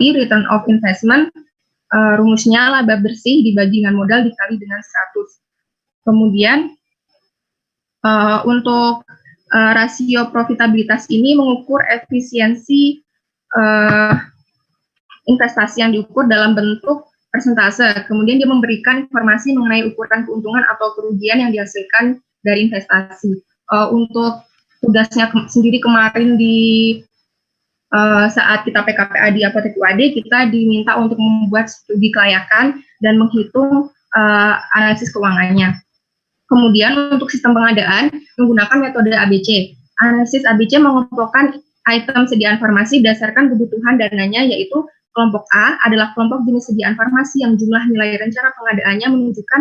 return of investment, rumusnya laba bersih dibagi dengan modal dikali dengan 100. Kemudian untuk rasio profitabilitas ini mengukur efisiensi investasi yang diukur dalam bentuk persentase. Kemudian dia memberikan informasi mengenai ukuran keuntungan atau kerugian yang dihasilkan dari investasi. Untuk tugasnya sendiri kemarin di saat kita PKPA di Apotek UAD, kita diminta untuk membuat studi kelayakan dan menghitung analisis keuangannya. Kemudian untuk sistem pengadaan menggunakan metode ABC. Analisis ABC mengelompokkan item sediaan farmasi berdasarkan kebutuhan dananya, yaitu kelompok A adalah kelompok jenis sediaan farmasi yang jumlah nilai rencana pengadaannya menunjukkan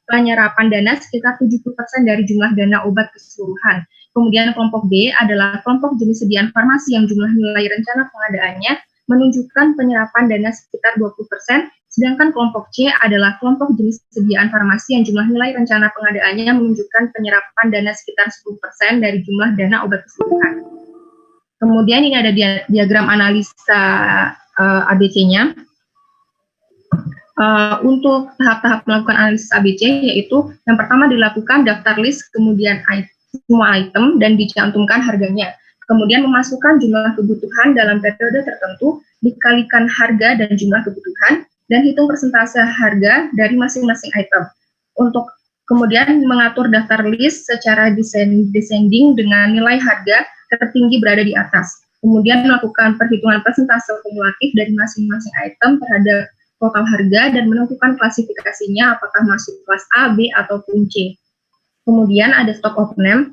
penyerapan dana sekitar 70% dari jumlah dana obat keseluruhan. Kemudian kelompok B adalah kelompok jenis sediaan farmasi yang jumlah nilai rencana pengadaannya menunjukkan penyerapan dana sekitar 20%, sedangkan kelompok C adalah kelompok jenis sediaan farmasi yang jumlah nilai rencana pengadaannya menunjukkan penyerapan dana sekitar 10% dari jumlah dana obat keseluruhan. Kemudian ini ada diagram analisa ABC-nya. Untuk tahap-tahap melakukan analisis ABC, yaitu yang pertama dilakukan daftar list, kemudian semua item dan dicantumkan harganya. Kemudian memasukkan jumlah kebutuhan dalam periode tertentu, dikalikan harga dan jumlah kebutuhan, dan hitung persentase harga dari masing-masing item. Untuk kemudian mengatur daftar list secara descending dengan nilai harga tertinggi berada di atas. Kemudian melakukan perhitungan persentase kumulatif dari masing-masing item terhadap total harga dan menentukan klasifikasinya apakah masuk kelas A, B, ataupun C. Kemudian ada stock of name.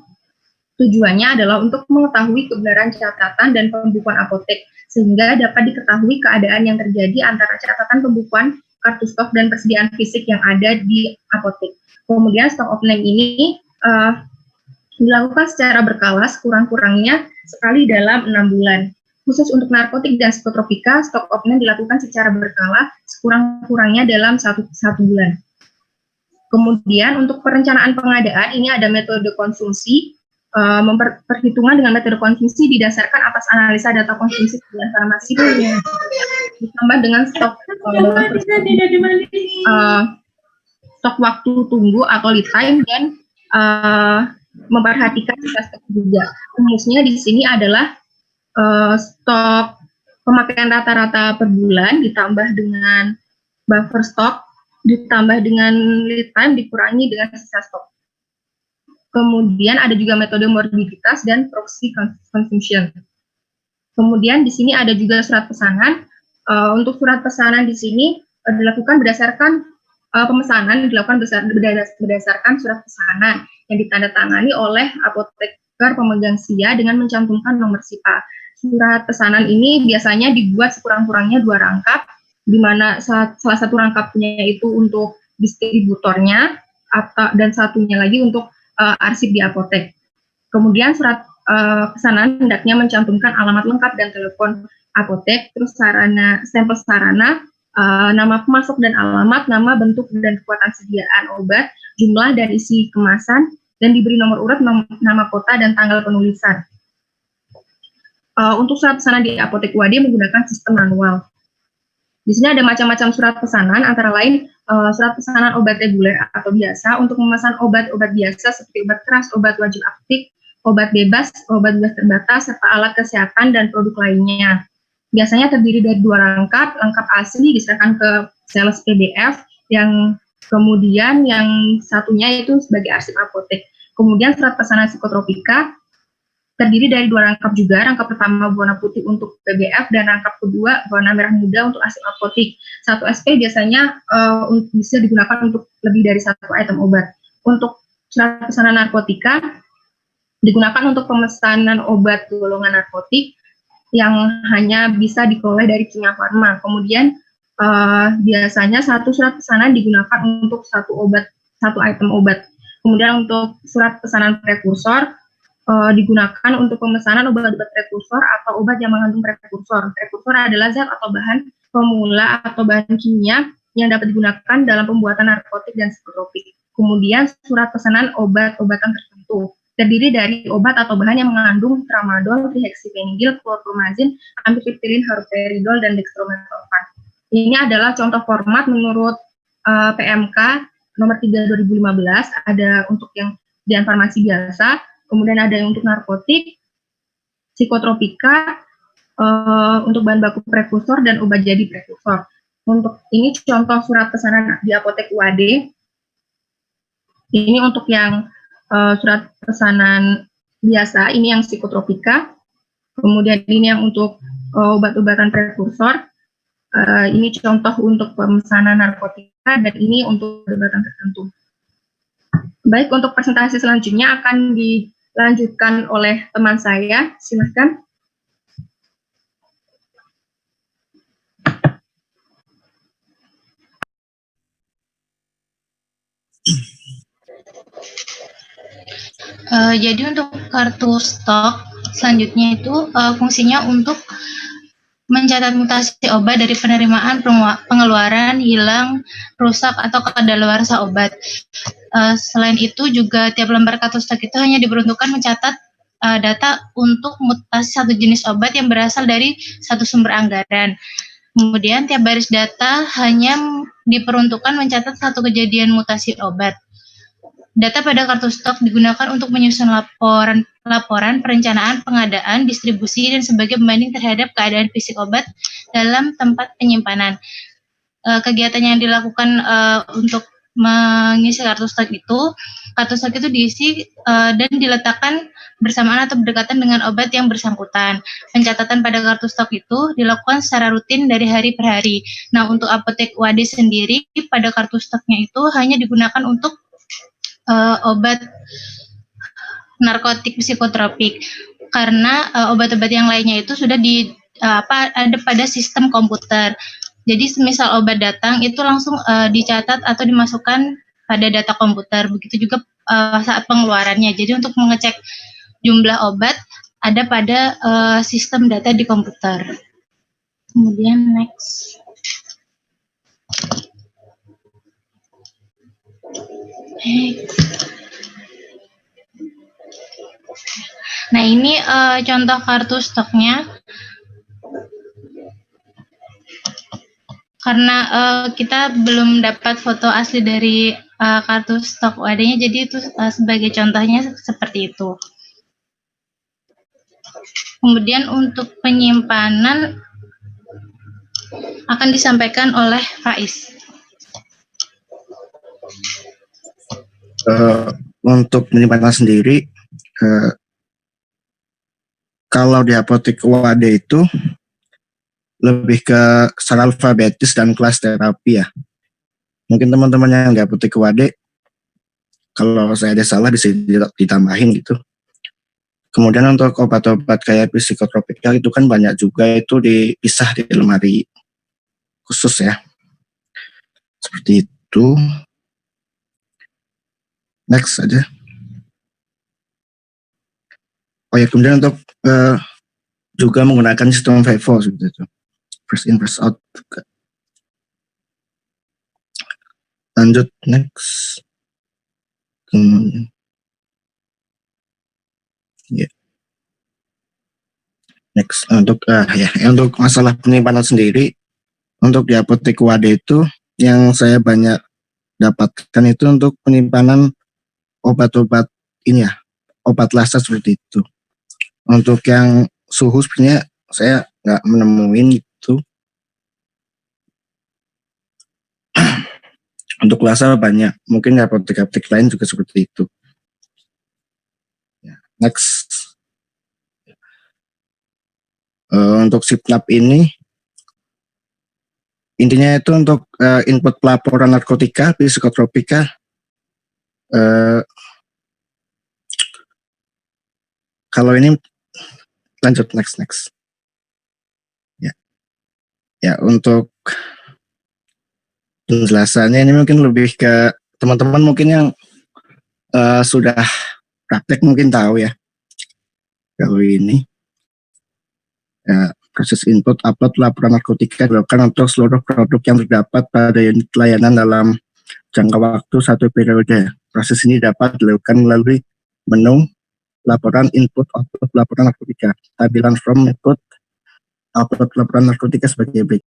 Tujuannya adalah untuk mengetahui kebenaran catatan dan pembukuan apotek, sehingga dapat diketahui keadaan yang terjadi antara catatan pembukuan, kartu stok, dan persediaan fisik yang ada di apotek. Kemudian stock of name ini dilakukan secara berkala sekurang-kurangnya sekali dalam 6 bulan. Khusus untuk narkotik dan psikotropika, stok of name dilakukan secara berkala sekurang-kurangnya dalam satu bulan. Kemudian untuk perencanaan pengadaan ini ada metode konsumsi. Perhitungan dengan metode konsumsi didasarkan atas analisa data konsumsi dan farmasi ditambah dengan stok waktu tunggu atau lead time dan memperhatikan sisa stok juga. Rumusnya di sini adalah stok pemakaian rata-rata per bulan ditambah dengan buffer stok ditambah dengan lead time dikurangi dengan sisa stok. Kemudian ada juga metode morbiditas dan proxy consumption. Kemudian di sini ada juga surat pesanan. Untuk surat pesanan di sini dilakukan berdasarkan pemesanan dilakukan berdasarkan surat pesanan yang ditandatangani oleh apoteker pemegang SIA dengan mencantumkan nomor SIPA. Surat pesanan ini biasanya dibuat sekurang-kurangnya 2 rangkap, di mana salah satu rangkapnya itu untuk distributornya dan satunya lagi untuk arsip di apotek. Kemudian surat pesanan hendaknya mencantumkan alamat lengkap dan telepon apotek, terus stempel sarana, nama pemasok dan alamat, nama, bentuk, dan kekuatan sediaan obat, jumlah dan isi kemasan, dan diberi nomor urut, nama kota, dan tanggal penulisan. Untuk surat pesanan di Apotek UAD menggunakan sistem manual. Di sini ada macam-macam surat pesanan, antara lain surat pesanan obat reguler atau biasa untuk memesan obat-obat biasa seperti obat keras, obat wajib aktif, obat bebas, obat bebas terbatas, serta alat kesehatan dan produk lainnya. Biasanya terdiri dari 2 rangkap, lengkap asli diserahkan ke sales PDF, yang kemudian yang satunya itu sebagai arsip apotek. Kemudian surat pesanan psikotropika terdiri dari 2 rangkap juga, rangkap pertama warna putih untuk PBF dan rangkap kedua warna merah muda untuk arsip apotek. 1 SP biasanya bisa digunakan untuk lebih dari 1 item obat. Untuk surat pesanan narkotika digunakan untuk pemesanan obat golongan narkotik yang hanya bisa diperoleh dari Kimia Farma. Kemudian biasanya 1 surat pesanan digunakan untuk 1 item obat. Kemudian untuk surat pesanan prekursor digunakan untuk pemesanan obat-obat prekursor atau obat yang mengandung prekursor. Prekursor adalah zat atau bahan pemula atau bahan kimia yang dapat digunakan dalam pembuatan narkotik dan psikotropik. Kemudian surat pesanan obat-obatan tertentu. terdiri dari obat atau bahan yang mengandung tramadol, trihexyphenidyl, chlorpromazine, amitriptyline, haloperidol, dan dextromethorphan. Ini adalah contoh format menurut PMK nomor 3 2015, ada untuk yang di farmasi biasa, kemudian ada yang untuk narkotik, psikotropika, untuk bahan baku prekursor dan obat jadi prekursor. Untuk ini contoh surat pesanan di apotek UAD. Ini untuk yang surat pesanan biasa, ini yang psikotropika. Kemudian ini yang untuk obat-obatan prekursor. Ini contoh untuk pemesanan narkotika, dan ini untuk obat-obatan tertentu. Baik, untuk presentasi selanjutnya akan dilanjutkan oleh teman saya. Silahkan. Jadi untuk kartu stok selanjutnya itu fungsinya untuk mencatat mutasi obat dari penerimaan, pengeluaran, hilang, rusak, atau kadaluarsa obat. Selain itu juga tiap lembar kartu stok itu hanya diperuntukkan mencatat data untuk mutasi satu jenis obat yang berasal dari satu sumber anggaran. Kemudian tiap baris data hanya diperuntukkan mencatat satu kejadian mutasi obat. Data pada kartu stok digunakan untuk menyusun laporan perencanaan, pengadaan, distribusi, dan sebagai pembanding terhadap keadaan fisik obat dalam tempat penyimpanan. Kegiatan yang dilakukan untuk mengisi kartu stok itu diisi dan diletakkan bersamaan atau berdekatan dengan obat yang bersangkutan. Pencatatan pada kartu stok itu dilakukan secara rutin dari hari per hari. Nah, untuk apotek UAD sendiri, pada kartu stoknya itu hanya digunakan untuk obat narkotik psikotropik, karena obat-obat yang lainnya itu sudah ada pada sistem komputer. Jadi semisal obat datang itu langsung dicatat atau dimasukkan pada data komputer. Begitu juga saat pengeluarannya. Jadi untuk mengecek jumlah obat ada pada sistem data di komputer. Kemudian next. Nah, ini contoh kartu stoknya. Karena kita belum dapat foto asli dari kartu stok UAD-nya, jadi itu sebagai contohnya seperti itu. Kemudian untuk penyimpanan akan disampaikan oleh Faiz. Untuk penyimpanan sendiri, kalau di apotek UAD itu lebih ke secara alfabetis dan kelas terapi ya. Mungkin teman-teman yang di apotek UAD, kalau saya ada salah bisa ditambahin gitu. Kemudian untuk obat-obat kayak psikotropika itu kan banyak juga itu dipisah di lemari khusus ya. Seperti itu. Next aja. Oh ya, kemudian untuk juga menggunakan sistem FIFO seperti itu. First in, first out. Lanjut, next. Yeah. Next, untuk untuk masalah penyimpanan sendiri, untuk di apotek UAD itu yang saya banyak dapatkan itu untuk penyimpanan obat-obat ini ya, obat lasa seperti itu. Untuk yang suhu sebenarnya saya nggak menemuin itu. Untuk lasa banyak, mungkin apotek-apotek lain juga seperti itu. Next. Untuk SIPNAP ini intinya itu untuk input pelaporan narkotika, psikotropika, kalau ini lanjut next. Ya untuk penjelasannya ini mungkin lebih ke teman-teman mungkin yang sudah praktek mungkin tahu ya. Kalau ini proses input upload laporan narkotika dilakukan untuk seluruh produk yang terdapat pada unit layanan dalam jangka waktu 1 periode. Proses ini dapat dilakukan melalui menu laporan input output laporan narkotika. Tampilan from input output laporan narkotika sebagai berikut.